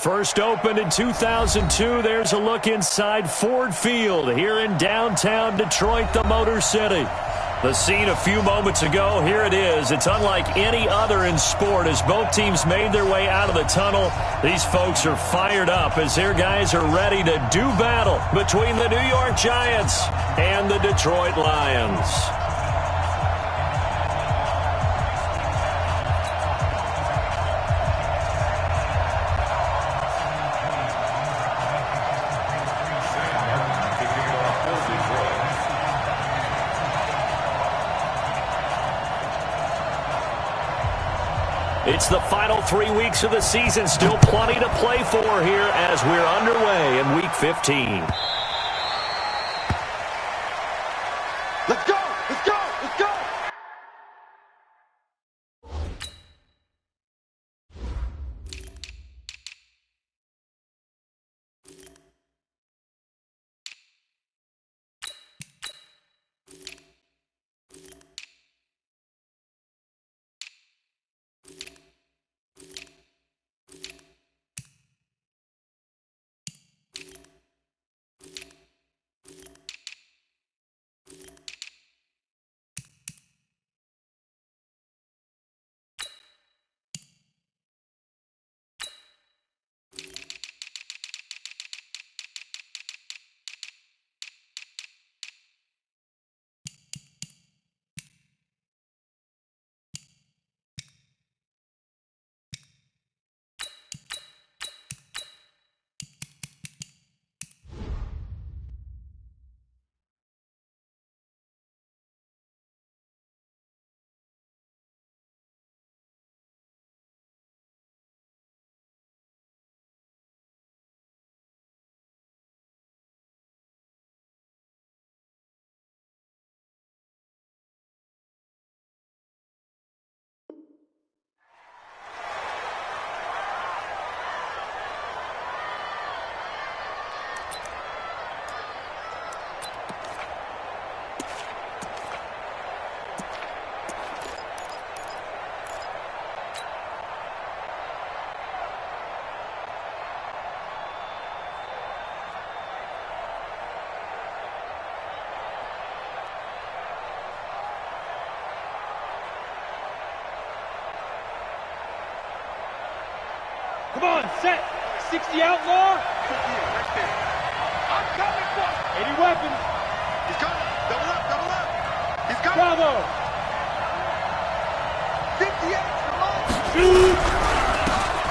First opened in 2002, there's a look inside Ford Field here in downtown Detroit, the Motor City. The scene a few moments ago, here it is. It's unlike any other in sport as both teams made their way out of the tunnel. These folks are fired up as their guys are ready to do battle between the New York Giants and the Detroit Lions. It's the final 3 weeks of the season. Still plenty to play for here as we're underway in Week 15. Let's go! Let's go! Let's go! Come on, set. 60 outlaw. I'm coming for 80 weapons. He's coming. Double up, double up. He's coming. Bravo. 58. Shoot.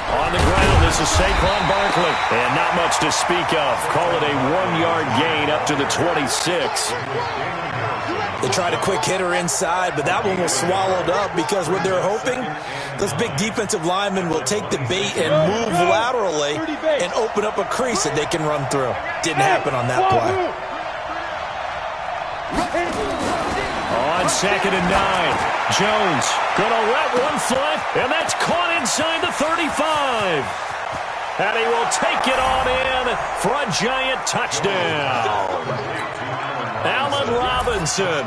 On the ground, this is Saquon Barkley. And not much to speak of. Call it a 1-yard gain up to the 26. They tried a quick hitter inside, but that one was swallowed up because what they're hoping, those big defensive linemen will take the bait and move laterally and open up a crease that they can run through. Didn't happen on that play. On 2nd and 9, Jones gonna let one fly, and that's caught inside the 35. And he will take it on in for a Giant touchdown. Allen Robinson,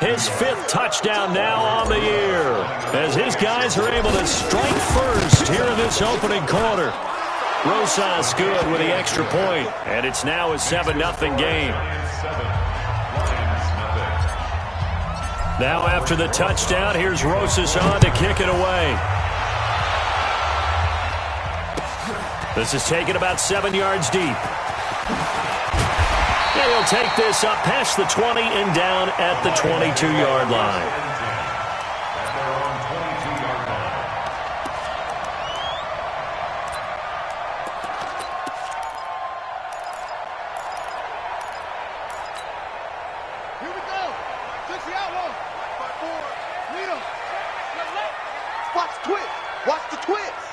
his 5th touchdown now on the year, as his guys are able to strike first here in this opening quarter. Rosas good with the extra point, and it's now a 7-0 game. Now after the touchdown, here's Rosas on to kick it away. This is taken about 7 yards deep. And he'll take this up past the 20 and down at the 22-yard line. Here we go. 60 outlaw. 5-4. Lead him. Watch the twist. Watch the twist.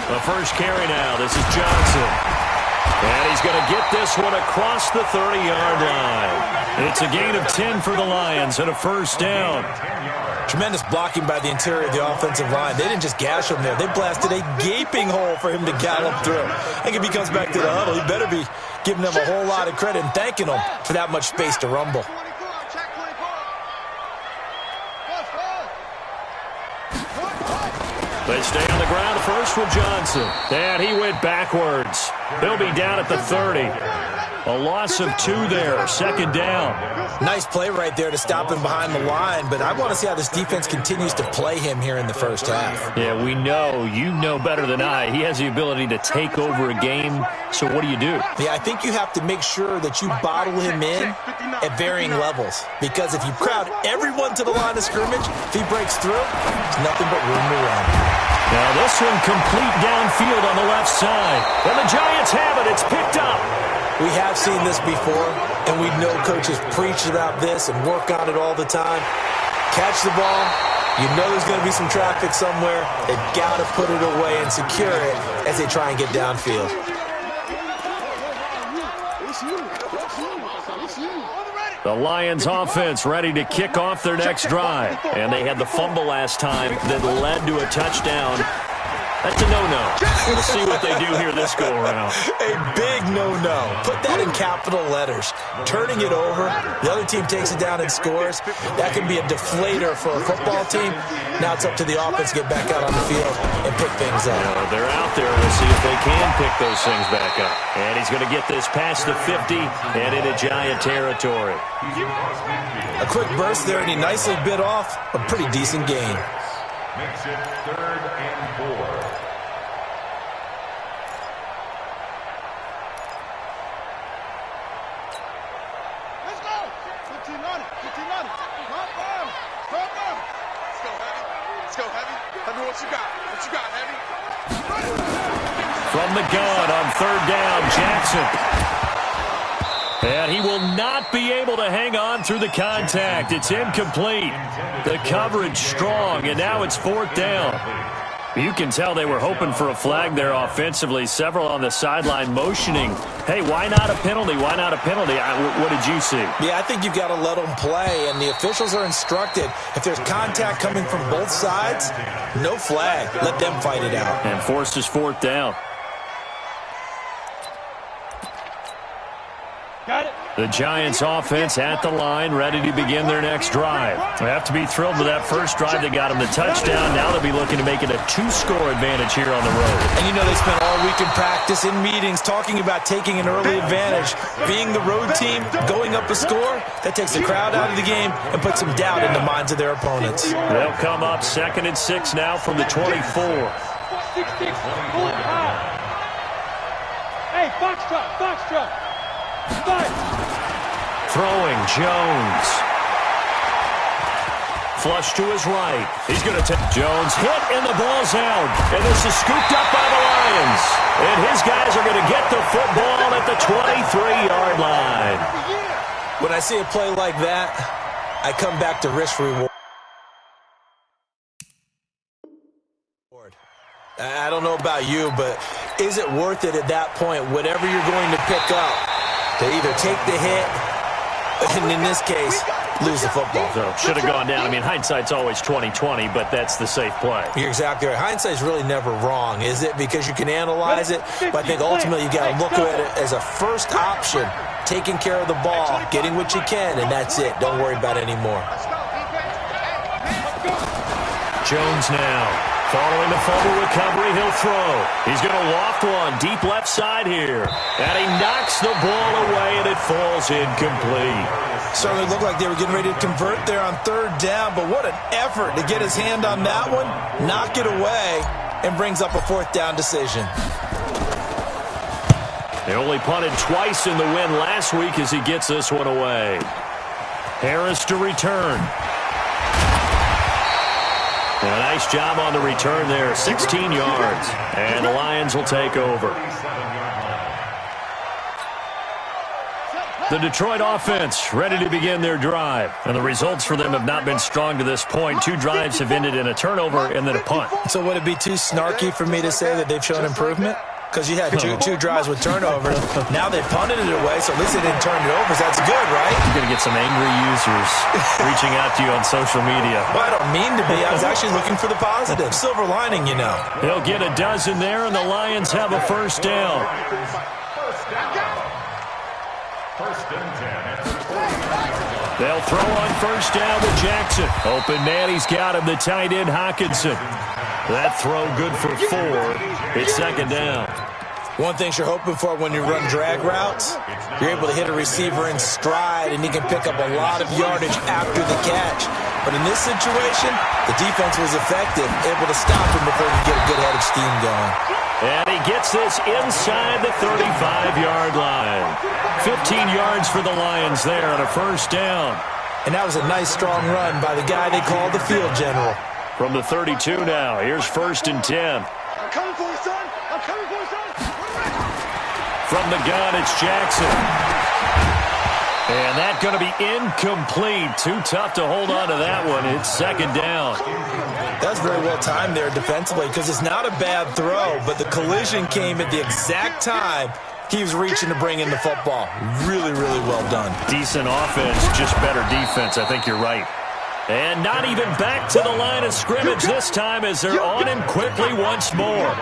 The first carry now. This is Johnson. And he's going to get this one across the 30-yard line. It's a gain of 10 for the Lions and a first down. Tremendous blocking by the interior of the offensive line. They didn't just gash him there. They blasted a gaping hole for him to gallop through. I think if he comes back to the huddle, he better be giving them a whole lot of credit and thanking them for that much space to rumble. They stay on the ground first with Johnson. And he went backwards. He'll be down at the 30. A loss of 2 there, second down. Nice play right there to stop him behind the line, but I want to see how this defense continues to play him here in the first half. Yeah, we know. You know better than I. He has the ability to take over a game, so what do you do? Yeah, I think you have to make sure that you bottle him in at varying levels, because if you crowd everyone to the line of scrimmage, if he breaks through, there's nothing but room to run. Now this one complete downfield on the left side. And the Giants have it. It's picked up. We have seen this before, and we know coaches preach about this and work on it all the time. Catch the ball. You know there's going to be some traffic somewhere. They've got to put it away and secure it as they try and get downfield. The Lions offense ready to kick off their next drive. And they had the fumble last time that led to a touchdown. That's a no-no. We'll see what they do here this go-around. A big no-no. Put that in capital letters. Turning it over, the other team takes it down and scores. That can be a deflator for a football team. Now it's up to the offense to get back out on the field and pick things up. They're out there. We'll see if they can pick those things back up. And he's going to get this past the 50 and into Giant territory. A quick burst there, and he nicely bit off a pretty decent gain. Makes it 3rd and 4. Let's go. 15 on it. 15 on it. Come on. Come on. Let's go, Heavy. Let's go, Heavy. Heavy, what you got? What you got, Heavy? From the gun on 3rd down, Jackson. And he will not be able to hang on through the contact. It's incomplete. The coverage strong, and now it's 4th down. You can tell they were hoping for a flag there offensively. Several on the sideline motioning. Hey, why not a penalty? Why not a penalty? What did you see? Yeah, I think you've got to let them play, and the officials are instructed. If there's contact coming from both sides, no flag. Let them fight it out. And forces 4th down. Got it. The Giants offense at the line, ready to begin their next drive. They have to be thrilled with that first drive that got them the touchdown. Now they'll be looking to make it a 2-score advantage here on the road. And you know they spent all week in practice, in meetings, talking about taking an early advantage. Being the road team, going up a score, that takes the crowd out of the game and puts some doubt in the minds of their opponents. They'll come up 2nd and 6 now from the 24. 6-6, pull it high. Hey, box truck. Throwing, Jones. Flush to his right. He's going to take Jones hit, and the ball's out. And this is scooped up by the Lions. And his guys are going to get the football at the 23-yard line. When I see a play like that, I come back to risk reward. I don't know about you, but is it worth it at that point, whatever you're going to pick up, to either take the hit, and in this case, lose the football? So should have gone down. I mean, hindsight's always 20/20, but that's the safe play. You're exactly right. Hindsight's really never wrong, is it? Because you can analyze it, but I think ultimately you got to look at it as a first option, taking care of the ball, getting what you can, and that's it. Don't worry about it anymore. Jones now. Following the fumble recovery, he'll throw. He's going to loft one deep left side here. And he knocks the ball away, and it falls incomplete. Certainly looked like they were getting ready to convert there on 3rd down, but what an effort to get his hand on that one, knock it away, and brings up a 4th down decision. They only punted twice in the win last week as he gets this one away. Harris to return. A nice job on the return there, 16 yards. And the Lions will take over. The Detroit offense ready to begin their drive. And the results for them have not been strong to this point. 2 drives have ended in a turnover and then a punt. So would it be too snarky for me to say that they've shown improvement? Because you had two drives with turnovers. Now they punted it away, so at least they didn't turn it over. So that's good, right? You're going to get some angry users reaching out to you on social media. Well, I don't mean to be. I was actually looking for the positive. Silver lining, you know. They'll get a dozen there, and the Lions have a 1st down. First and 10. They'll throw on 1st down with Jackson. Open man, he's got him, the tight end Hawkinson. That throw good for 4. It's second down. One thing you're hoping for when you run drag routes, you're able to hit a receiver in stride, and he can pick up a lot of yardage after the catch. But in this situation, the defense was effective, able to stop him before he could get a good head of steam going. And he gets this inside the 35-yard line. 15 yards for the Lions there on a first down. And that was a nice, strong run by the guy they call the field general. From the 32 now, here's first and 10. I'm coming for you, son. I'm coming for you, son. From the gun, it's Jackson. And that's going to be incomplete. Too tough to hold on to that one. It's second down. That's very well timed there defensively because it's not a bad throw, but the collision came at the exact time he was reaching to bring in the football. Really, really well done. Decent offense, just better defense. I think you're right. And not even back to the line of scrimmage this time as they're on him quickly once more.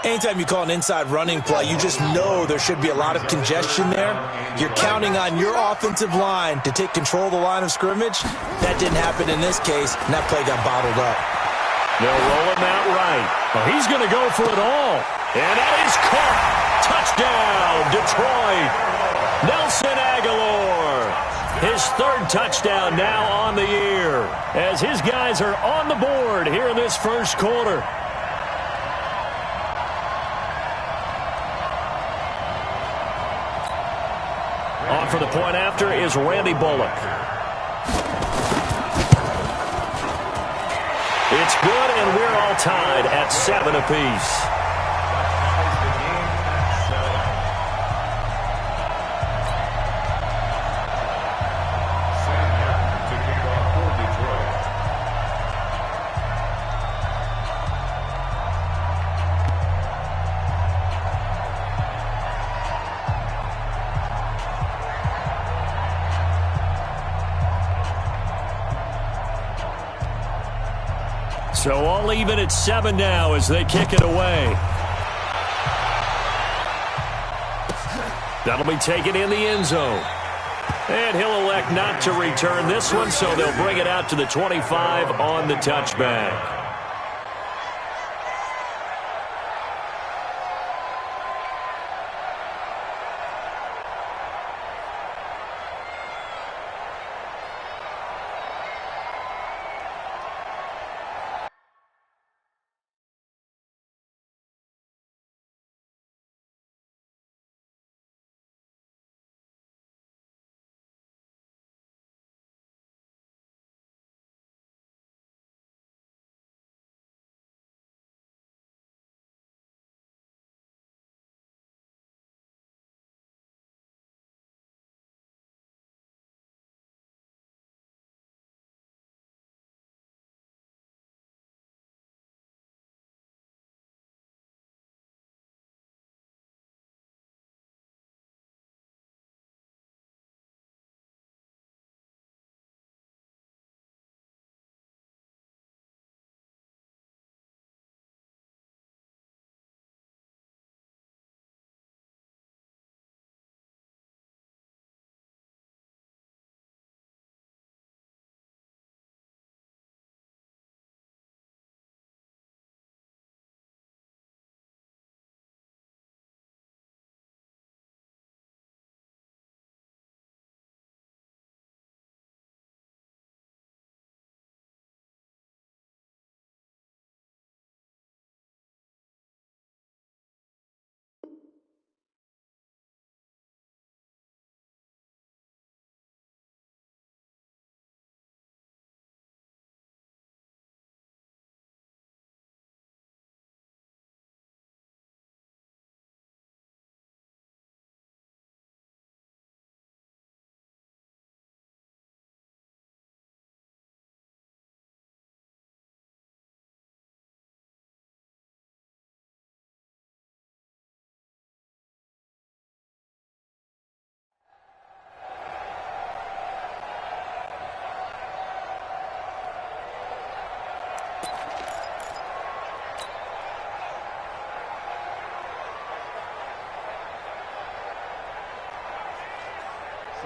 Anytime you call an inside running play, you just know there should be a lot of congestion there. You're counting on your offensive line to take control of the line of scrimmage. That didn't happen in this case, and that play got bottled up. They'll roll him out right. Well, he's going to go for it all. And that is caught. Touchdown, Detroit. Nelson Aguilar. His third touchdown now on the year as his guys are on the board here in this first quarter. On for the point after is Randy Bullock. It's good, and we're all tied at 7 apiece. So all even at 7 now as they kick it away. That'll be taken in the end zone. And he'll elect not to return this one, so they'll bring it out to the 25 on the touchback.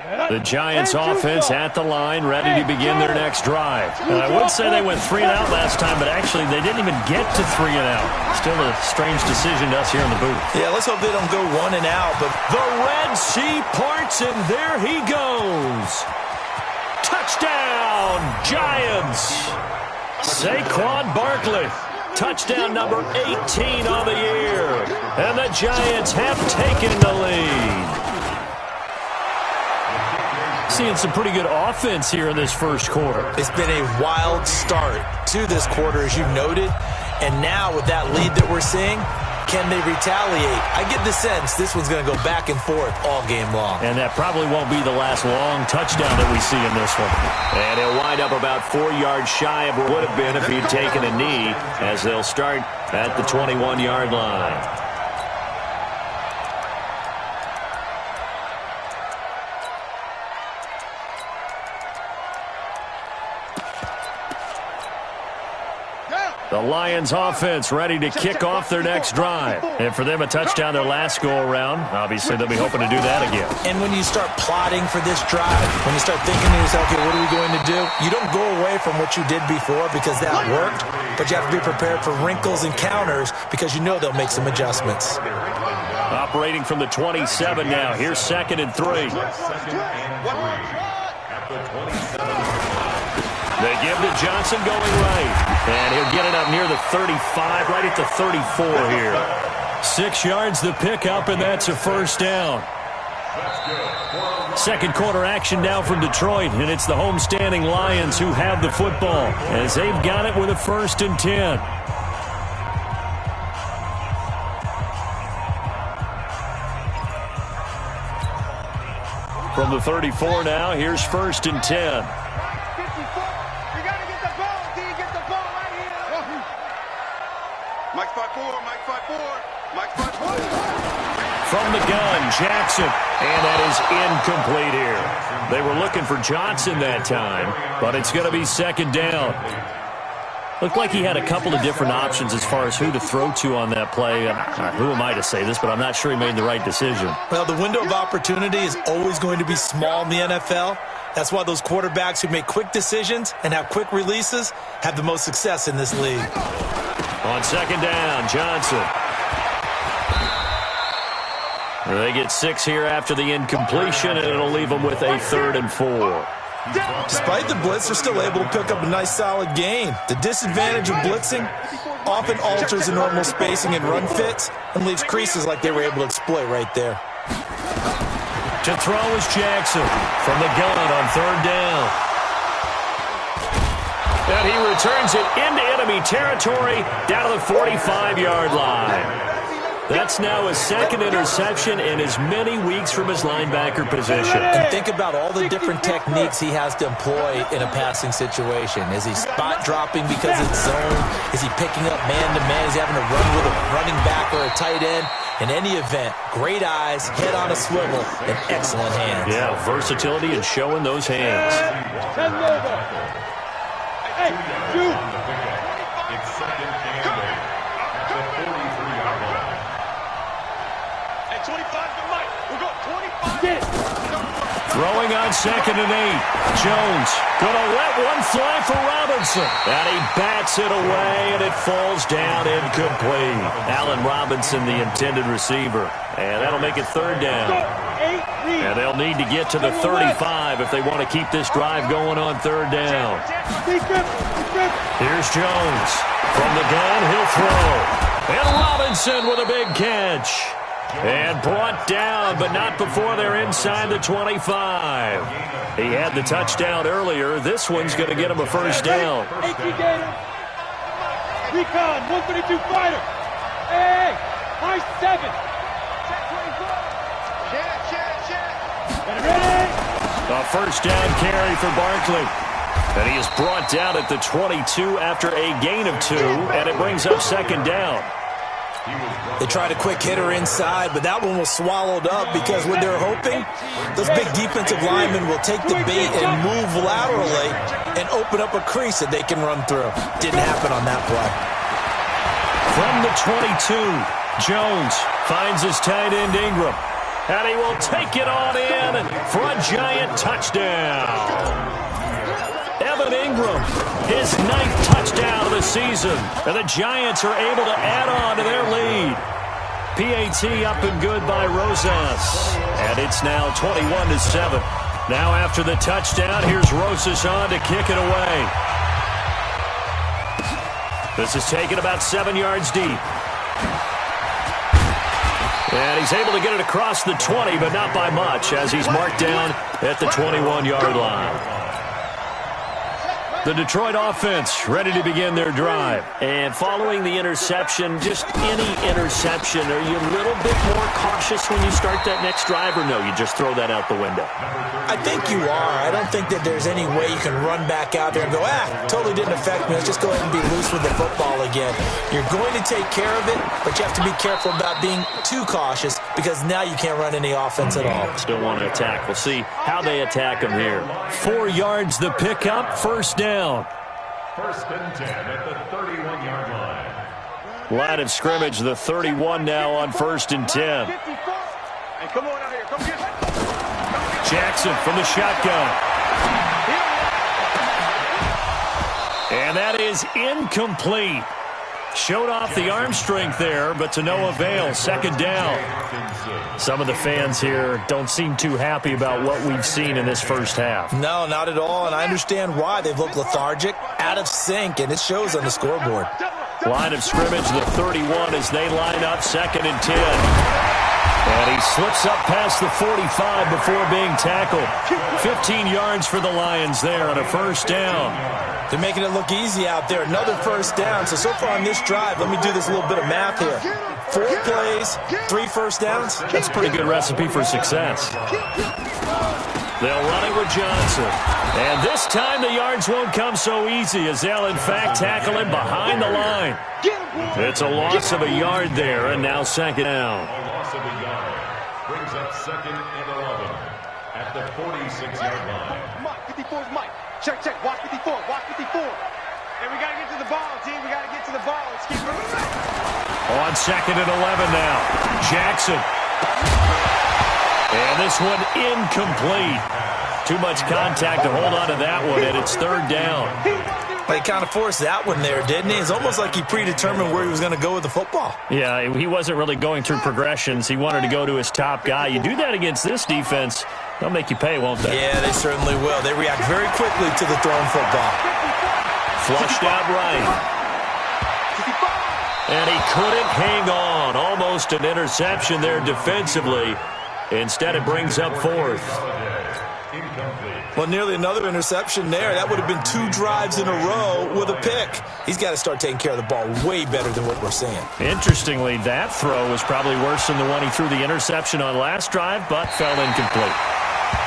The Giants offense at the line, ready to begin their next drive. And I would say they went 3 and out last time, but actually they didn't even get to 3 and out. Still a strange decision to us here in the booth. Yeah, let's hope they don't go 1 and out. But the Red Sea parts, and there he goes. Touchdown, Giants. Saquon Barkley. Touchdown number 18 on the year. And the Giants have taken the lead. Seeing some pretty good offense here in this first quarter. It's been a wild start to this quarter, as you noted. And now with that lead that we're seeing, can they retaliate? I get the sense this one's going to go back and forth all game long. And that probably won't be the last long touchdown that we see in this one. And he'll wind up about 4 yards shy of what would have been if he'd taken a knee, as they'll start at the 21-yard line. The Lions offense ready to kick off their next drive. And for them, a touchdown their last go-around. Obviously, they'll be hoping to do that again. And when you start plotting for this drive, when you start thinking to yourself, okay, what are we going to do? You don't go away from what you did before because that worked, but you have to be prepared for wrinkles and counters because you know they'll make some adjustments. Operating from the 27 now. Here's 2nd and 3. They give to Johnson going right. And he'll get it up near the 35, right at the 34 here. 6 yards the pickup, and that's a first down. Second quarter action now from Detroit, and it's the homestanding Lions who have the football as they've got it with a 1st and 10. From the 34 now, here's 1st and 10. From the gun, Jackson, and that is incomplete here. They were looking for Johnson that time, but it's going to be 2nd down. Looked like he had a couple of different options as far as who to throw to on that play. Who am I to say this, but I'm not sure he made the right decision. Well, the window of opportunity is always going to be small in the NFL. That's why those quarterbacks who make quick decisions and have quick releases have the most success in this league. On 2nd down, Johnson. They get 6 here after the incompletion, and it'll leave them with a 3rd and 4. Despite the blitz, they're still able to pick up a nice, solid gain. The disadvantage of blitzing often alters the normal spacing and run fits and leaves creases like they were able to exploit right there. To throw is Jackson from the gun on 3rd down. And he returns it into enemy territory down to the 45-yard line. That's now his 2nd interception in as many weeks from his linebacker position. And think about all the different techniques he has to employ in a passing situation. Is he spot dropping because it's zone? Is he picking up man-to-man? Is he having to run with a running back or a tight end? In any event, great eyes, head on a swivel, and excellent hands. Yeah, versatility and showing those hands. Hey, shoot! It's 2nd and 8 at the 43-yard line. Hey, 25 to Mike. We'll go 25. Throwing on 2nd and 8. Jones gonna let one fly for Robinson. And he bats it away, and it falls down incomplete. Allen Robinson, the intended receiver. And that'll make it 3rd down. And they'll need to get to the 35 if they want to keep this drive going on 3rd down. Here's Jones. From the gun, he'll throw. And Robinson with a big catch. And brought down, but not before they're inside the 25. He had the touchdown earlier. This one's going to get him a 1st down. Recon, 132 fighter. Hey, high 7. A 1st down carry for Barkley. And he is brought down at the 22 after a gain of 2, and it brings up 2nd down. They tried a quick hitter inside, but that one was swallowed up because what they're hoping, those big defensive linemen will take the bait and move laterally and open up a crease that they can run through. Didn't happen on that play. From the 22, Jones finds his tight end Ingram. And he will take it on in for a Giant touchdown. Evan Ingram, his 9th touchdown of the season. And the Giants are able to add on to their lead. PAT up and good by Rosas. And it's now 21-7. Now after the touchdown, here's Rosas on to kick it away. This is taken about 7 yards deep. And he's able to get it across the 20, but not by much, as he's marked down at the 21-yard line. The Detroit offense ready to begin their drive. And following the interception, just any interception, are you a little bit more cautious when you start that next drive, or no, you just throw that out the window? I think you are. I don't think that there's any way you can run back out there and go, totally didn't affect me. Let's just go ahead and be loose with the football again. You're going to take care of it, but you have to be careful about being too cautious because now you can't run any offense at all. Still want to attack. We'll see how they attack them here. 4 yards the pickup, first down. First and 10 at the 31-yard line. Line of scrimmage, the 31 now on first and 10. Hey, come on out here. Come get it. Jackson from the shotgun. And that is incomplete. Showed off the arm strength there, but to no avail. Second down. Some of the fans here don't seem too happy about what we've seen in this first half. No, not at all, and I understand why. They've looked lethargic, out of sync, and it shows on the scoreboard. Line of scrimmage, the 31 as they line up, second and 10. And he slips up past the 45 before being tackled. 15 yards for the Lions there on a first down. They're making it look easy out there. Another first down. So far on this drive, let me do this little bit of math here. 4 plays, 3 first downs. That's a pretty good recipe for success. They'll run it with Johnson. And this time the yards won't come so easy as they'll in fact tackle him behind the line. It's a loss of a yard there, and now second down. A loss of a yard brings up second and 11 at the 46-yard line. Mike, 54's Mike. Check, check. Watch 54. Watch 54. And we got to get to the ball, team. We got to get to the ball. Let's keep moving. On second and 11 now. Jackson. And this one incomplete. Too much contact to hold on to that one, and it's third down. He kind of forced that one there, didn't he? It's almost like he predetermined where he was going to go with the football. Yeah, he wasn't really going through progressions. He wanted to go to his top guy. You do that against this defense, they'll make you pay, won't they? Yeah, they certainly will. They react very quickly to the thrown football. Flushed out right. And he couldn't hang on. Almost an interception there defensively. Instead, it brings up fourth. Well, nearly another interception there. That would have been 2 drives in a row with a pick. He's got to start taking care of the ball way better than what we're seeing. Interestingly, that throw was probably worse than the one he threw the interception on last drive, but fell incomplete.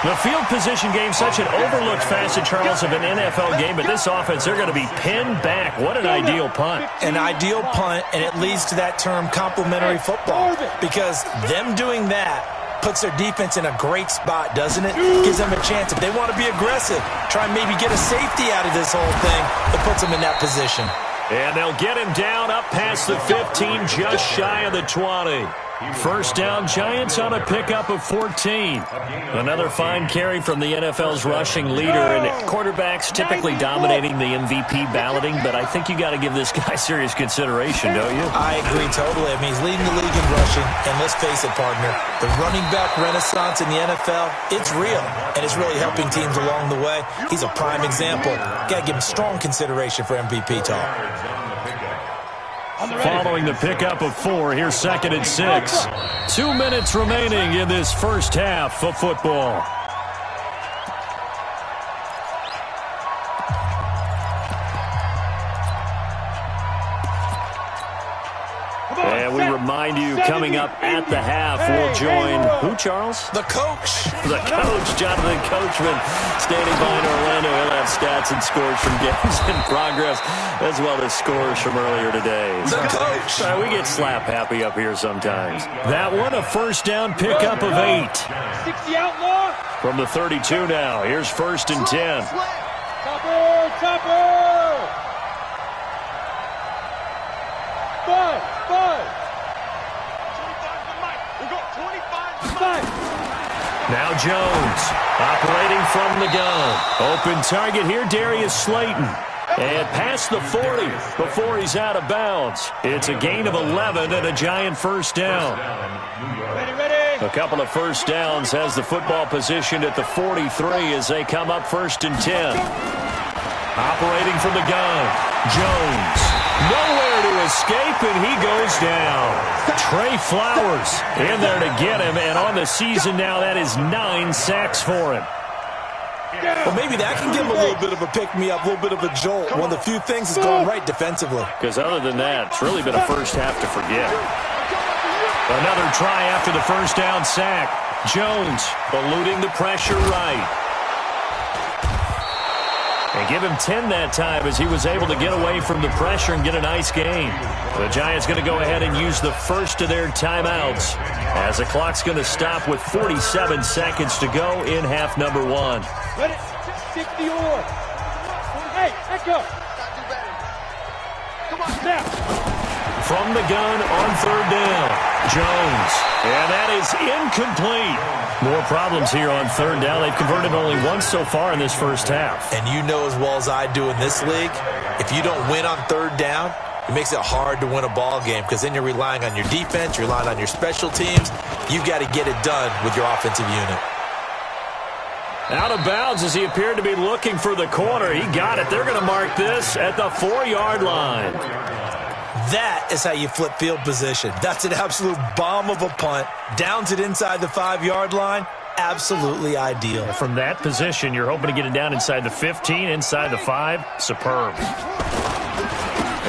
The field position game, such an overlooked facet, Charles, of an NFL game, but this offense, they're going to be pinned back. What an ideal punt. An ideal punt, and it leads to that term complementary football, because them doing that puts their defense in a great spot, doesn't it? Gives them a chance. If they want to be aggressive, try and maybe get a safety out of this whole thing, it puts them in that position. And they'll get him down up past the 15, just shy of the 20. First down, Giants on a pickup of 14. Another fine carry from the NFL's rushing leader, and quarterbacks typically dominating the MVP balloting, but I think you got to give this guy serious consideration, don't you? I agree totally. I mean, he's leading the league in rushing, and let's face it, partner, the running back renaissance in the NFL, it's real, and it's really helping teams along the way. He's a prime example. Got to give him strong consideration for MVP talk. Following the pickup of 4, here's second and 6. 2 minutes remaining in this first half of football. And we remind you, coming up at the half, we'll join who, Charles? The coach. The coach, Jonathan Coachman, standing by in Orlando. He'll have stats and scores from games in progress, as well as scores from earlier today. The coach. We get slap happy up here sometimes. That one, a first down pickup of 8. 60 outlaw. From the 32 now, here's first and 10. Chopper, chopper. 5. 25 to Mike. We'll go 25 to Mike. 5. Now Jones, operating from the gun. Open target here, Darius Slayton. And past the 40 before he's out of bounds. It's a gain of 11 and a Giant first down. A couple of first downs has the football positioned at the 43 as they come up 1st and 10. Operating from the gun, Jones. Nowhere to escape, and he goes down. Trey Flowers in there to get him, and on the season now, that is 9 sacks for him. Well, maybe that can give him a little bit of a pick-me-up, a little bit of a jolt. One of the few things that's gone right defensively. Because other than that, it's really been a first half to forget. Another try after the first down sack. Jones eluding the pressure right. And give him 10 that time as he was able to get away from the pressure and get a nice gain. The Giants going to go ahead and use the first of their timeouts as the clock's going to stop with 47 seconds to go in half number 1. Let it 60 or. Hey, echo. Come on, snap. From the gun on 3rd down, Jones. And that is incomplete. More problems here on 3rd down. They've converted only once so far in this first half. And you know as well as I do in this league, if you don't win on 3rd down, it makes it hard to win a ball game because then you're relying on your defense, you're relying on your special teams. You've got to get it done with your offensive unit. Out of bounds as he appeared to be looking for the corner. He got it. They're going to mark this at the 4-yard line. That is how you flip field position. That's an absolute bomb of a punt. Downs it inside the 5-yard line. Absolutely ideal. From that position, you're hoping to get it down inside the 15, inside the 5. Superb.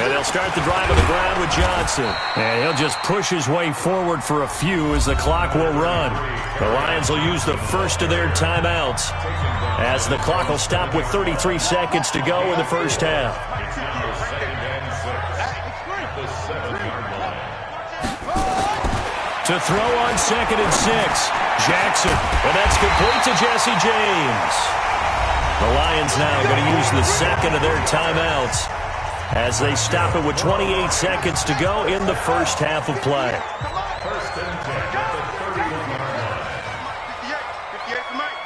And they'll start the drive on the ground with Johnson. And he'll just push his way forward for a few as the clock will run. The Lions will use the first of their timeouts as the clock will stop with 33 seconds to go in the first half. To throw on 2nd and 6. Jackson. And that's complete to Jesse James. The Lions now going to use the second of their timeouts as they stop it with 28 seconds to go in the first half of play. 58 for Mike.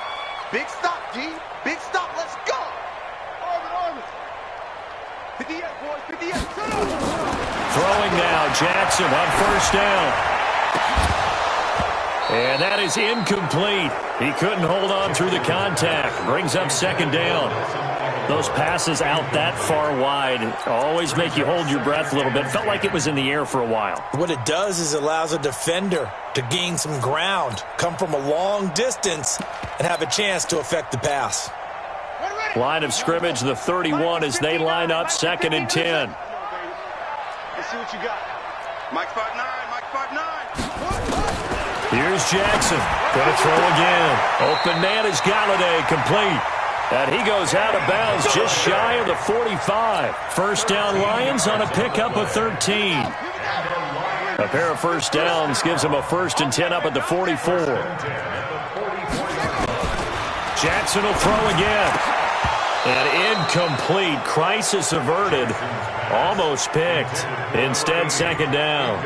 Big stop, G. Big stop. Let's go. Armin. 58, boys. 58. Throwing now. Jackson on 1st down. And that is incomplete. He couldn't hold on through the contact. Brings up 2nd down. Those passes out that far wide always make you hold your breath a little bit. Felt like it was in the air for a while. What it does is it allows a defender to gain some ground, come from a long distance, and have a chance to affect the pass. Line of scrimmage, the 31 as they line up 2nd and 10. Let's see what you got. Mike 5'9", Mike 5'9". Here's Jackson. Going to throw again. Open man is Galladay, complete. And he goes out of bounds just shy of the 45. First down Lions on a pickup of 13. A pair of first downs gives him a 1st and 10 up at the 44. Jackson will throw again. And incomplete. Crisis averted. Almost picked. Instead, 2nd down.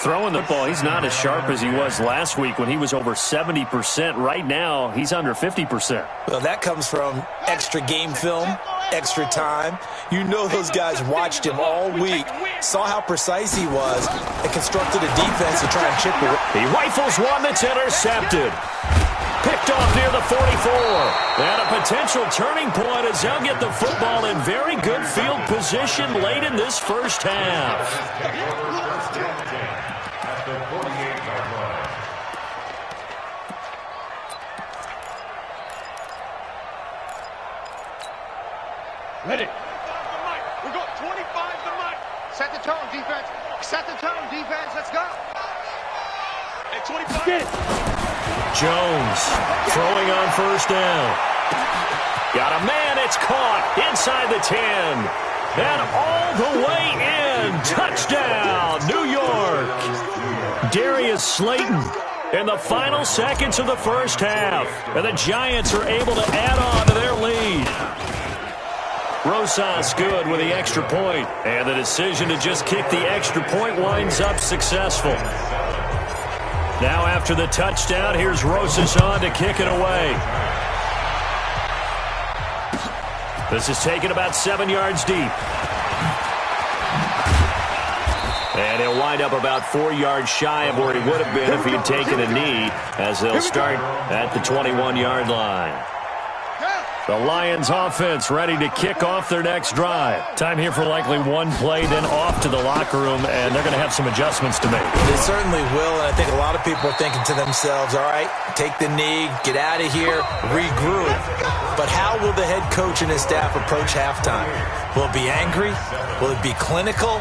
Throwing the ball, he's not as sharp as he was last week when he was over 70%. Right now, he's under 50%. Well, that comes from extra game film, extra time. You know those guys watched him all week, saw how precise he was, and constructed a defense to try and chip away. He rifles one that's intercepted. Picked off near the 44. And a potential turning point as they'll get the football in very good field position late in this first half. Ready. We got 25 to Mike. Set the tone, defense. Set the tone, defense. Let's go. Hey, 25. Get it. Jones throwing on 1st down. Got a man. It's caught inside the 10. And all the way in. Touchdown, New York. Darius Slayton in the final seconds of the first half. And the Giants are able to add on to their lead. Rosas good with the extra point. And the decision to just kick the extra point winds up successful. Now after the touchdown, here's Rosas on to kick it away. This is taken about 7 yards deep. And he'll wind up about 4 yards shy of where he would have been if he had taken a knee, as they'll start at the 21-yard line. The Lions offense ready to kick off their next drive. Time here for likely one play, then off to the locker room, and they're going to have some adjustments to make. They certainly will, and I think a lot of people are thinking to themselves, all right, take the knee, get out of here, regroup. But how will the head coach and his staff approach halftime? Will it be angry? Will it be clinical?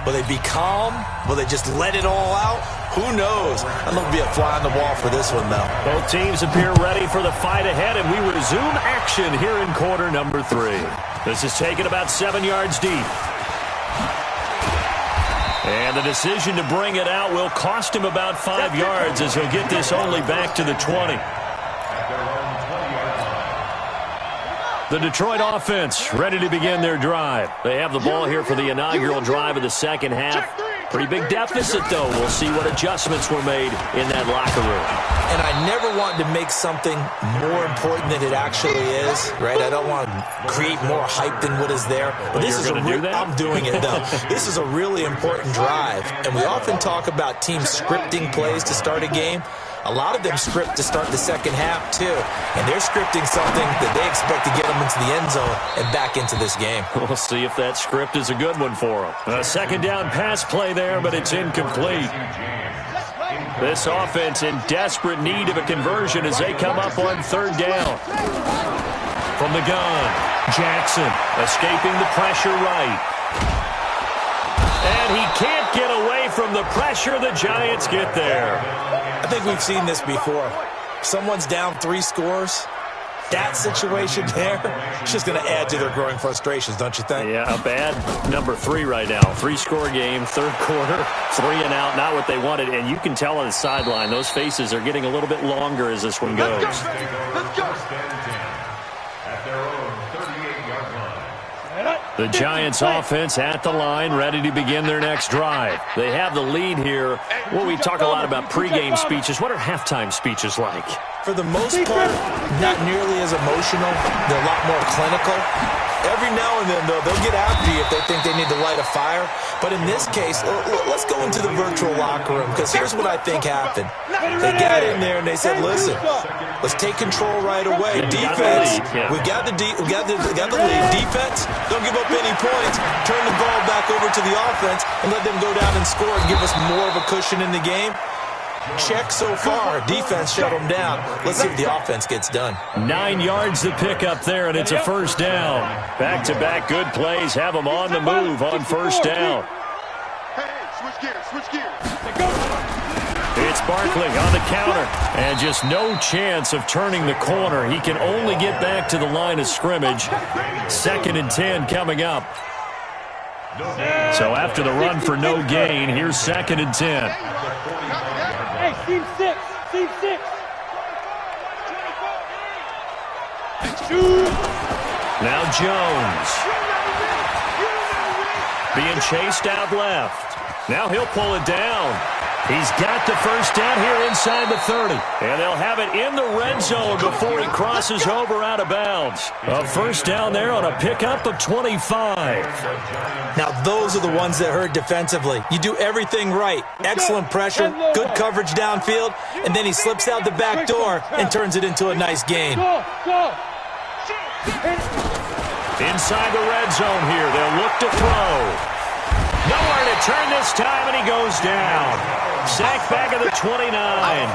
Will they be calm? Will they just let it all out? Who knows? I think there'll be a fly on the wall for this one, though. Both teams appear ready for the fight ahead, and we resume action here in quarter number 3. This is taken about 7 yards deep. And the decision to bring it out will cost him about 5 yards, as he'll get this only back to the 20. The Detroit offense ready to begin their drive. They have the ball here for the inaugural drive of the second half. Pretty big deficit, though. We'll see what adjustments were made in that locker room. And I never want to make something more important than it actually is, right? I don't want to create more hype than what is there. But this is I'm doing it, though. This is a really important drive. And we often talk about teams scripting plays to start a game. A lot of them script to start the second half, too. And they're scripting something that they expect to get them into the end zone and back into this game. We'll see if that script is a good one for them. A second down pass play there, but it's incomplete. This offense in desperate need of a conversion as they come up on third down. From the gun, Jackson escaping the pressure right. And he can't get away from the pressure. The Giants get there. I think we've seen this before. Someone's down 3 scores. That situation there, it's just going to add to their growing frustrations, don't you think? Yeah, a bad number 3 right now. 3-score game, third quarter, 3 and out, not what they wanted. And you can tell on the sideline, those faces are getting a little bit longer as this one goes. Let's go. The Giants offense at the line, ready to begin their next drive. They have the lead here. Well, we talk a lot about pregame speeches. What are halftime speeches like? For the most part, not nearly as emotional. They're a lot more clinical. Every now and then, though, they'll get after you if they think they need to light a fire. But in this case, let's go into the virtual locker room, because here's what I think happened. They got in there and they said, listen, let's take control right away. Defense, we got the lead. Defense, don't give up any points. Turn the ball back over to the offense and let them go down and score and give us more of a cushion in the game. Check so far. Defense shut them down. Let's see if the offense gets done. 9 yards to pick up there, and it's a first down. Back-to-back good plays have them on the move on first down. Hey, switch gears. It's Barkley on the counter, and just no chance of turning the corner. He can only get back to the line of scrimmage. 2nd and 10 coming up. So after the run for no gain, here's 2nd and 10. Hey, team 6. Now Jones. Being chased out left. Now he'll pull it down. He's got the first down here inside the 30. And they'll have it in the red zone before he crosses over out of bounds. A first down there on a pickup of 25. Now, those are the ones that hurt defensively. You do everything right. Excellent pressure, good coverage downfield, and then he slips out the back door and turns it into a nice gain. Inside the red zone here, they'll look to throw. Nowhere to turn this time, and he goes down. Sack back at the 29.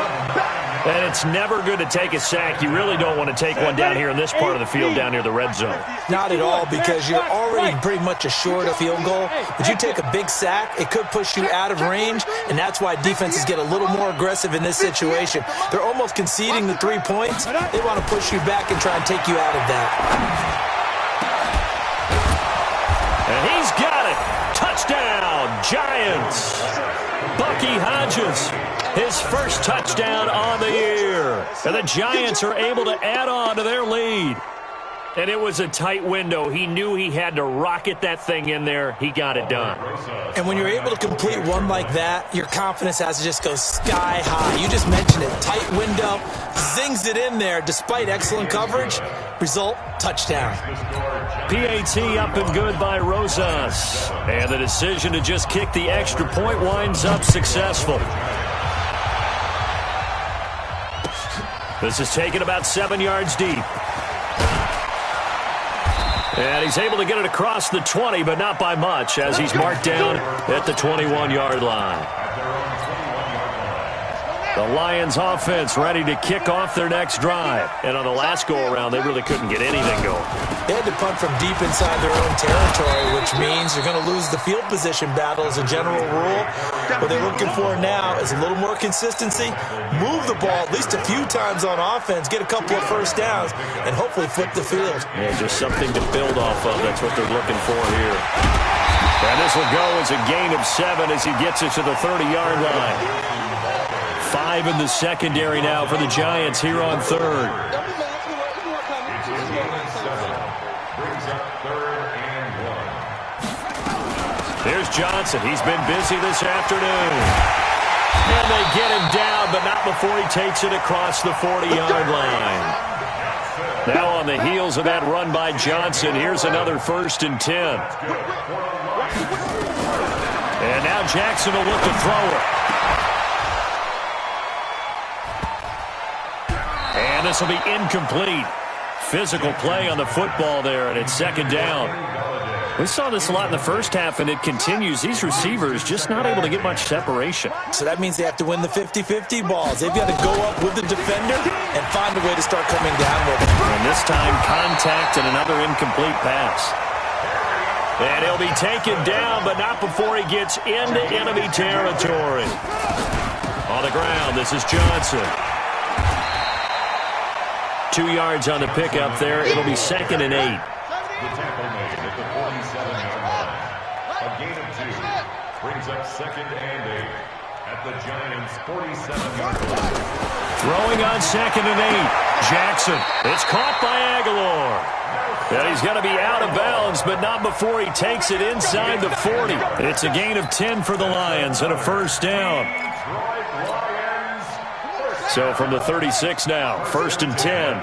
And it's never good to take a sack. You really don't want to take one down here in this part of the field down near the red zone. Not at all, because you're already pretty much assured a field goal. But you take a big sack, it could push you out of range, and that's why defenses get a little more aggressive in this situation. They're almost conceding the 3 points. They want to push you back and try and take you out of that. And he's got it. Touchdown, Giants. Bucky Hodges, his first touchdown on the year. And the Giants are able to add on to their lead. And it was a tight window. He knew he had to rocket that thing in there. He got it done. And when you're able to complete one like that, your confidence has to just go sky high. You just mentioned it. Tight window, zings it in there despite excellent coverage. Result, touchdown. PAT up and good by Rosas. And the decision to just kick the extra point winds up successful. This is taken about 7 yards deep. And he's able to get it across the 20, but not by much, as he's marked down at the 21-yard line. The Lions offense ready to kick off their next drive. And on the last go-around, they really couldn't get anything going. They had to punt from deep inside their own territory, which means you're going to lose the field position battle as a general rule. What they're looking for now is a little more consistency, move the ball at least a few times on offense, get a couple of first downs, and hopefully flip the field. Yeah, just something to build off of. That's what they're looking for here. And this will go as a gain of 7 as he gets it to the 30-yard line. 5 in the secondary now for the Giants here on third. Here's Johnson. He's been busy this afternoon. And they get him down, but not before he takes it across the 40-yard line. Now on the heels of that run by Johnson, here's another 1st and 10. And now Jackson will look to throw it. And this will be incomplete. Physical play on the football there, and it's 2nd down. We saw this a lot in the first half, and it continues. These receivers just not able to get much separation. So that means they have to win the 50-50 balls. They've got to go up with the defender and find a way to start coming down with it. And this time, contact and another incomplete pass. And he'll be taken down, but not before he gets into enemy territory. On the ground, this is Johnson. 2 yards on the pickup there. It'll be 2nd and 8. The tackle made at the 47-yard line. A gain of 2 brings up 2nd and 8 at the Giants' 47-yard line. Throwing on 2nd and 8. Jackson. It's caught by Aguilar. And he's going to be out of bounds, but not before he takes it inside the 40. It's a gain of 10 for the Lions and a 1st down. So from the 36 now, 1st and 10.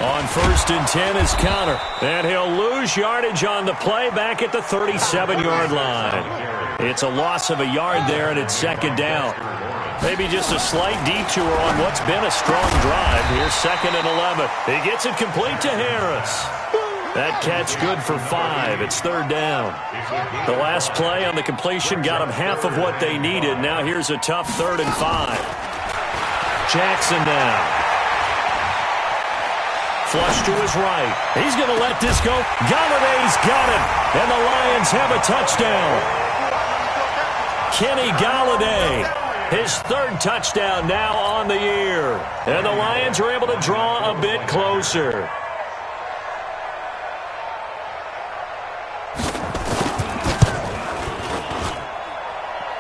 On 1st and 10 is Connor. And he'll lose yardage on the play back at the 37-yard line. It's a loss of a yard there, and it's 2nd down. Maybe just a slight detour on what's been a strong drive. Here's 2nd and 11. He gets it complete to Harris. That catch good for 5. It's 3rd down. The last play on the completion got them half of what they needed. Now here's a tough 3rd and 5. Jackson now. Flush to his right. He's going to let this go. Galladay's got it. And the Lions have a touchdown. Kenny Galladay, his 3rd touchdown now on the year. And the Lions are able to draw a bit closer.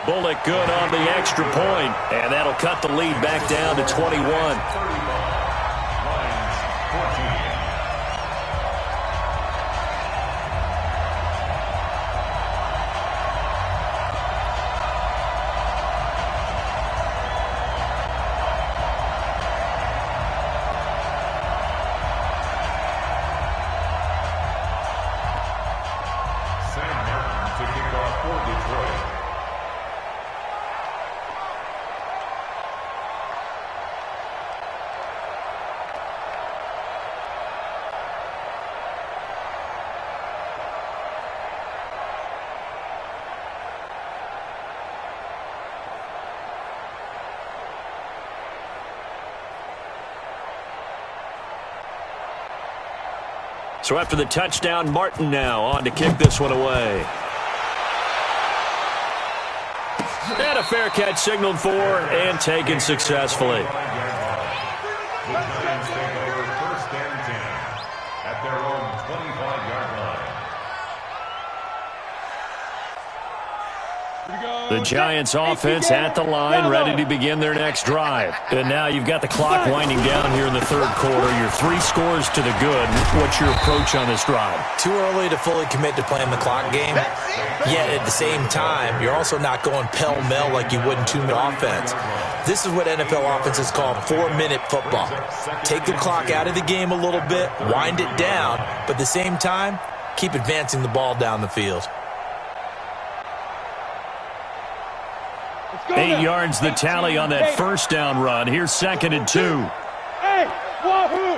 Bullock good on the extra point, and that'll cut the lead back down to 21. So after the touchdown, Martin now on to kick this one away. And a fair catch signaled for and taken successfully. The Giants take over 1st and 10 at their own 25-yard line. The Giants offense at the line, ready to begin their next drive. And now you've got the clock winding down here in the third quarter. You're 3 scores to the good. What's your approach on this drive? Too early to fully commit to playing the clock game. Yet at the same time, you're also not going pell-mell like you would in 2-minute offense. This is what NFL offenses call 4-minute football. Take the clock out of the game a little bit, wind it down, but at the same time, keep advancing the ball down the field. 8 yards the tally on that first down run. Here's 2nd and 2. Hey, wahoo!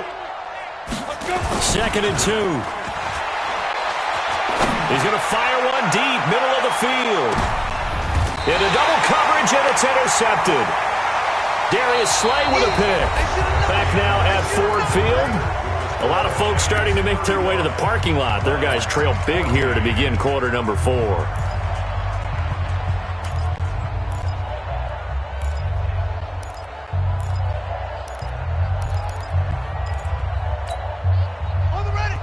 2nd and 2. He's going to fire one deep, middle of the field. Into double coverage, and it's intercepted. Darius Slay with a pick. Back now at Ford Field. A lot of folks starting to make their way to the parking lot. Their guys trail big here to begin quarter number 4.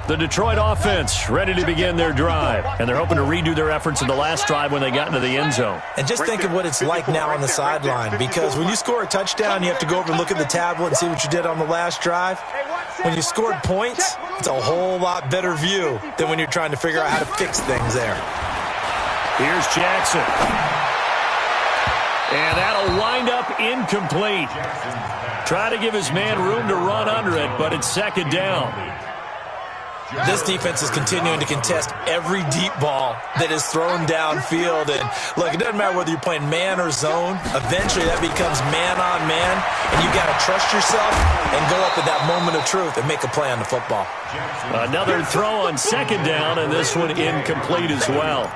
The Detroit offense ready to begin their drive, and they're hoping to redo their efforts in the last drive when they got into the end zone. And just think of what it's like now on the sideline, because when you score a touchdown, you have to go over and look at the tablet and see what you did on the last drive. When you scored points, it's a whole lot better view than when you're trying to figure out how to fix things there. Here's Jackson. And that'll wind up incomplete. Try to give his man room to run under it, but it's 2nd down. This defense is continuing to contest every deep ball that is thrown downfield. And look, it doesn't matter whether you're playing man or zone. Eventually, that becomes man on man, and you got to trust yourself and go up at that moment of truth and make a play on the football. Another throw on 2nd down, and this one incomplete as well.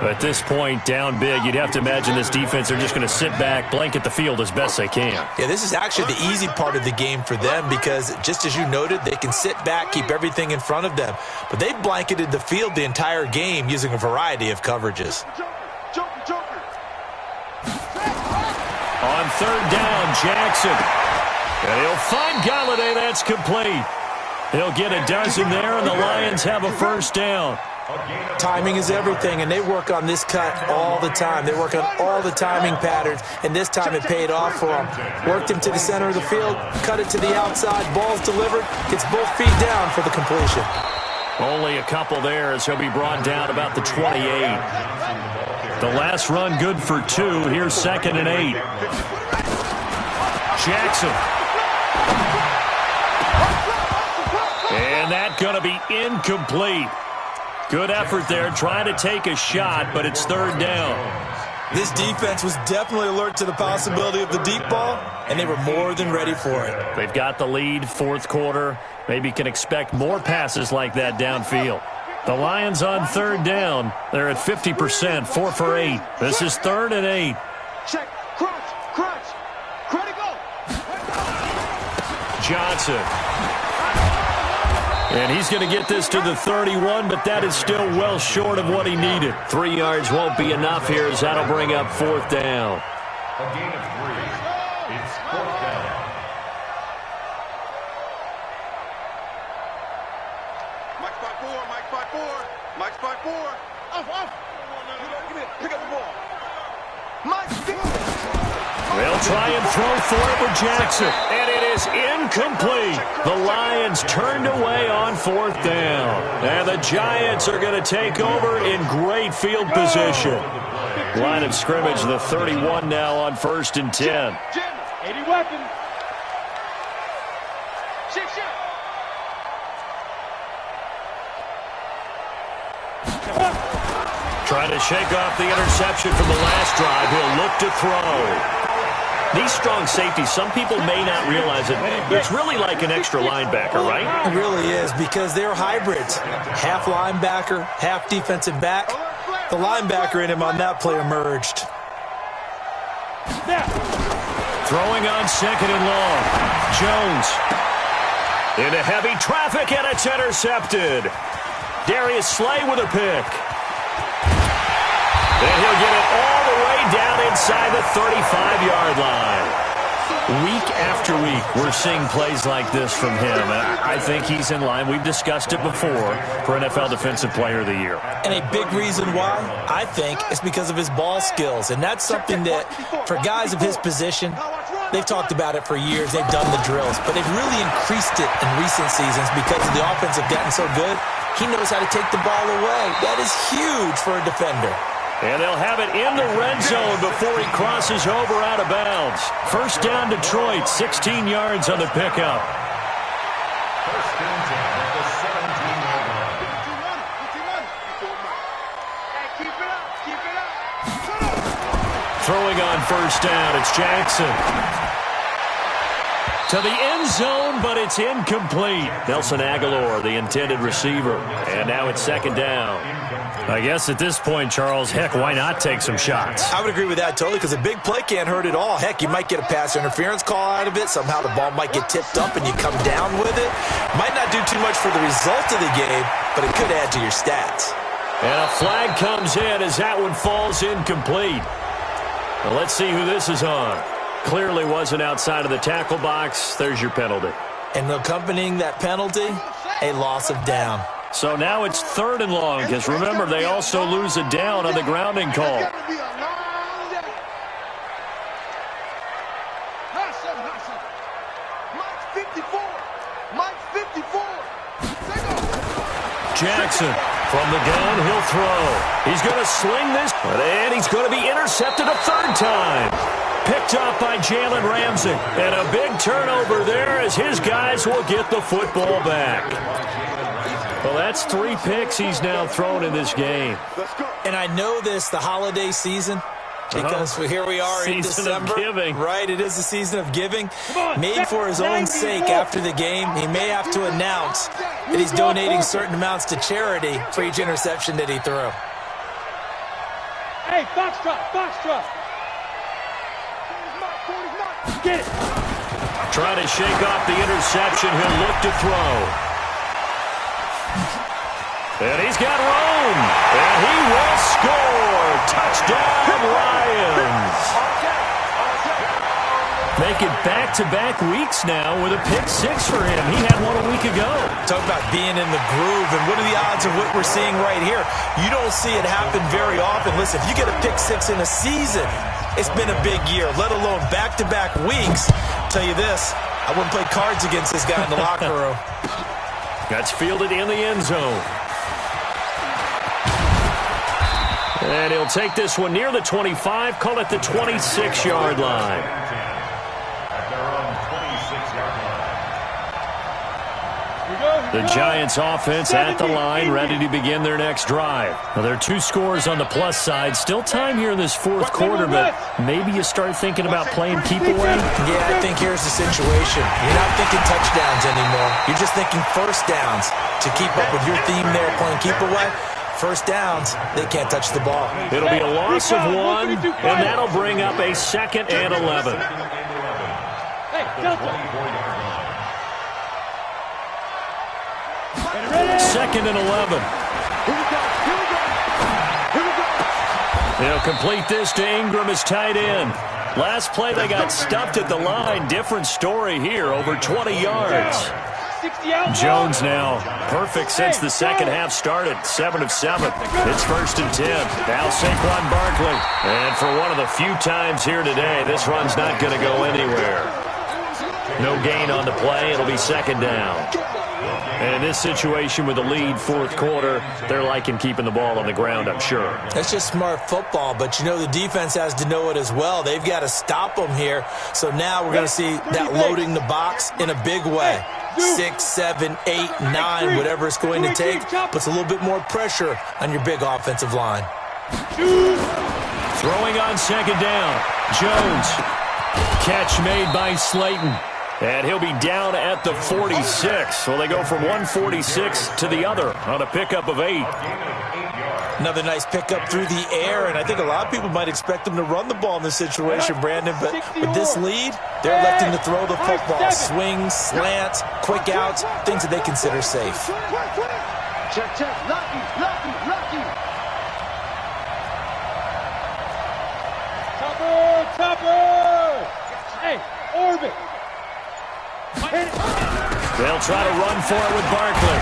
At this point, down big, you'd have to imagine this defense are just going to sit back, blanket the field as best they can. Yeah, this is actually the easy part of the game for them because, just as you noted, they can sit back, keep everything in front of them. But they blanketed the field the entire game using a variety of coverages. On 3rd down, Jackson. And he'll find Galladay. That's complete. He'll get a dozen there, and the Lions have a first down. Timing is everything, and they work on this cut all the time. They work on all the timing patterns, and this time it paid off for them. Worked him to the center of the field, cut it to the outside, ball's delivered, gets both feet down for the completion. Only a couple there as he'll be brought down about the 28. The last run good for 2. Here's 2nd and 8. Jackson. And that's going to be incomplete. Good effort there, trying to take a shot, but it's 3rd down. This defense was definitely alert to the possibility of the deep ball, and they were more than ready for it. They've got the lead, 4th quarter. Maybe can expect more passes like that downfield. The Lions on 3rd down. They're at 50%, 4 for 8. This is 3rd and 8. Check, crunch, critical. Johnson. And he's going to get this to the 31, but that is still well short of what he needed. 3 yards won't be enough here as that'll bring up 4th down. A gain of 3. It's 4th down. Mike's by 4, Mike's by 4, Mike's by 4. Off. Give me it, pick up the ball. Mike's They'll try and throw for it with Jackson, and it is incomplete. The Lions turned away on 4th down, and the Giants are going to take over in great field position. Line of scrimmage, the 31 now on 1st and 10. 80 weapons. Trying to shake off the interception from the last drive. He'll look to throw. These strong safeties, some people may not realize it. It's really like an extra linebacker, right? It really is, because they're hybrids. Half linebacker, half defensive back. The linebacker in him on that play emerged. Throwing on 2nd and long. Jones. Into heavy traffic, and it's intercepted. Darius Slay with a pick. And he'll get it all the way down inside the 35-yard line. Week after week, we're seeing plays like this from him. And I think he's in line. We've discussed it before for NFL Defensive Player of the Year. And a big reason why, I think, is because of his ball skills. And that's something that, for guys of his position, they've talked about it for years. They've done the drills. But they've really increased it in recent seasons because of the offense have gotten so good. He knows how to take the ball away. That is huge for a defender. And they'll have it in the red zone before he crosses over out of bounds. First down, Detroit, 16 yards on the pickup. First and 10 at the 17-yard line. Keep it up. Keep it up. Throwing on first down, it's Jackson. To the end zone, but it's incomplete. Nelson Aguilar, the intended receiver. And now it's second down. I guess at this point, Charles, heck, why not take some shots? I would agree with that totally because a big play can't hurt at all. Heck, you might get a pass interference call out of it. Somehow the ball might get tipped up and you come down with it. Might not do too much for the result of the game, but it could add to your stats. And a flag comes in as that one falls incomplete. Well, let's see who this is on. Clearly wasn't outside of the tackle box. There's your penalty. And accompanying that penalty, a loss of down. So now it's third and long because, remember, they also lose a down on the grounding call. Jackson from the gun, he'll throw. He's going to sling this, and he's going to be intercepted a third time. Picked up by Jalen Ramsey. And a big turnover there as his guys will get the football back. Well, that's 3 picks he's now thrown in this game. And I know this, the holiday season, because here we are in December. Season of giving. Right, it is the season of giving. Maybe for his own sake after the game, he may have to announce that he's donating certain amounts to charity for each interception that he threw. Hey, Foxtrot, Foxtrot. Get it. Trying to shake off the interception. He'll look to throw. And he's got room. And he will score. Touchdown, Lions. Make it back-to-back weeks now with a pick-6 for him. He had one a week ago. Talk about being in the groove, and what are the odds of what we're seeing right here? You don't see it happen very often. Listen, if you get a pick-6 in a season, it's been a big year, let alone back-to-back weeks. I'll tell you this, I wouldn't play cards against this guy in the locker room. That's fielded in the end zone. And he'll take this one near the 25, call it the 26-yard line. The Giants offense at the line, ready to begin their next drive. Well, there are 2 scores on the plus side. Still time here in this fourth quarter, but maybe you start thinking about playing keep away. Yeah, I think here's the situation. You're not thinking touchdowns anymore. You're just thinking first downs. To keep up with your theme there, playing keep away, first downs, they can't touch the ball. It'll be a loss of 1, and that'll bring up a 2nd and 11. Hey, Delta. 2nd and 11. He'll complete this to Ingram as tight end. Last play they got stuffed at the line. Different story here, over 20 yards. Jones now perfect since the second half started. 7 of 7. It's 1st and 10. Now Saquon Barkley. And for one of the few times here today, this run's not going to go anywhere. No gain on the play. It'll be 2nd down. And in this situation with the lead, fourth quarter, they're liking keeping the ball on the ground, I'm sure. That's just smart football, but you know the defense has to know it as well. They've got to stop them here. So now we're going to see that loading the box in a big way. 6, 7, 8, 9, whatever it's going to take, puts a little bit more pressure on your big offensive line. Throwing on 2nd down, Jones. Catch made by Slayton. And he'll be down at the 46. So they go from 146 to the other on a pickup of 8. Another nice pickup through the air, and I think a lot of people might expect them to run the ball in this situation, Brandon, but with this lead, they're electing to throw the football. Swings, slants, quick outs, things that they consider safe. Check, check, lucky. Topper! Hey, Orban! They'll try to run for it with Barkley.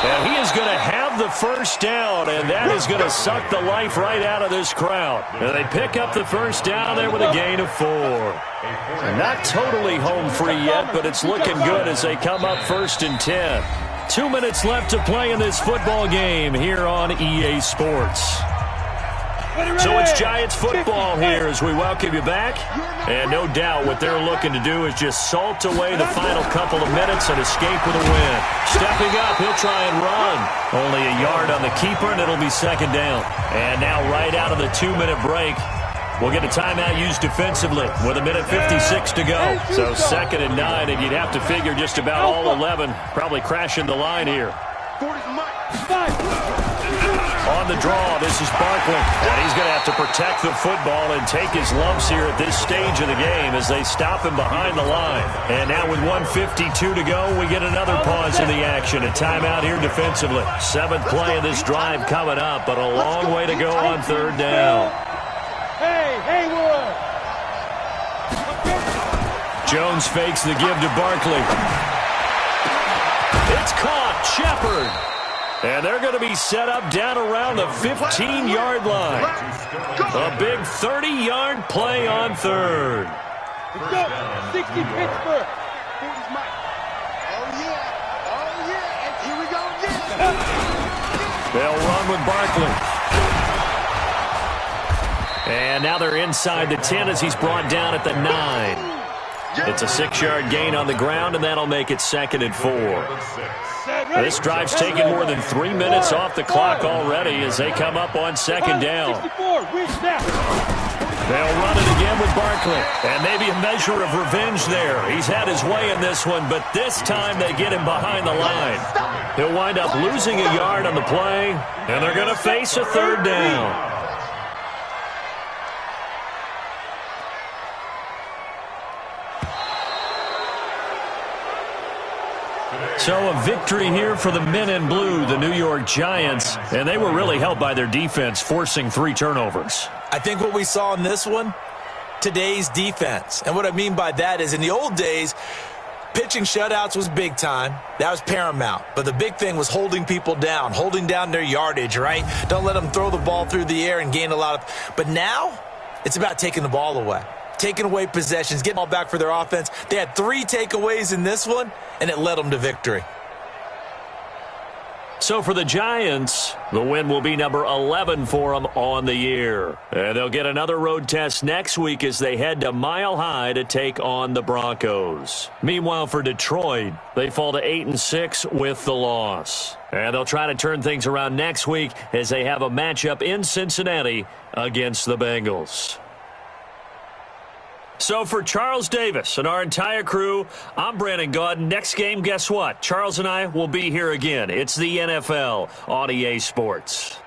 And he is going to have the first down, and that is going to suck the life right out of this crowd. And they pick up the first down there with a gain of 4. Not totally home free yet, but it's looking good as they come up 1st and 10. 2 minutes left to play in this football game here on EA Sports. So it's Giants football here as we welcome you back. And no doubt what they're looking to do is just salt away the final couple of minutes and escape with a win. Stepping up, he'll try and run. Only a yard on the keeper, and it'll be 2nd down. And now right out of the 2-minute break, we'll get a timeout used defensively with 1:56 to go. So 2nd and 9, and you'd have to figure just about all 11 probably crashing the line here. On the draw, this is Barkley. And he's going to have to protect the football and take his lumps here at this stage of the game as they stop him behind the line. And now with 1:52 to go, we get another pause in the action. A timeout here defensively. 7th play of this drive coming up, but a long way to go on 3rd down. Hey, Haywood! Jones fakes the give to Barkley. It's caught. Shepard. And they're going to be set up down around the 15-yard line. A big 30-yard play on 3rd. Let's go. 60 Pittsburgh. Oh, yeah. And here we go again. They'll run with Barkley. And now they're inside the 10 as he's brought down at the 9. It's a 6-yard gain on the ground, and that'll make it 2nd and 4. This drive's taken more than 3 minutes off the clock already as they come up on 2nd down. They'll run it again with Barkley. And maybe a measure of revenge there. He's had his way in this one, but this time they get him behind the line. He'll wind up losing a yard on the play, and they're going to face a 3rd down. So a victory here for the men in blue, the New York Giants, and they were really helped by their defense, forcing 3 turnovers. I think what we saw in this one, today's defense. And what I mean by that is in the old days, pitching shutouts was big time. That was paramount. But the big thing was holding people down, holding down their yardage, right? Don't let them throw the ball through the air and gain a lot of... But now, it's about taking the ball away. Taking away possessions, getting all back for their offense. They had 3 takeaways in this one, and it led them to victory. So for the Giants, the win will be number 11 for them on the year. And they'll get another road test next week as they head to Mile High to take on the Broncos. Meanwhile, for Detroit, they fall to 8-6 with the loss. And they'll try to turn things around next week as they have a matchup in Cincinnati against the Bengals. So for Charles Davis and our entire crew, I'm Brandon Gaudin. Next game, guess what? Charles and I will be here again. It's the NFL on EA Sports.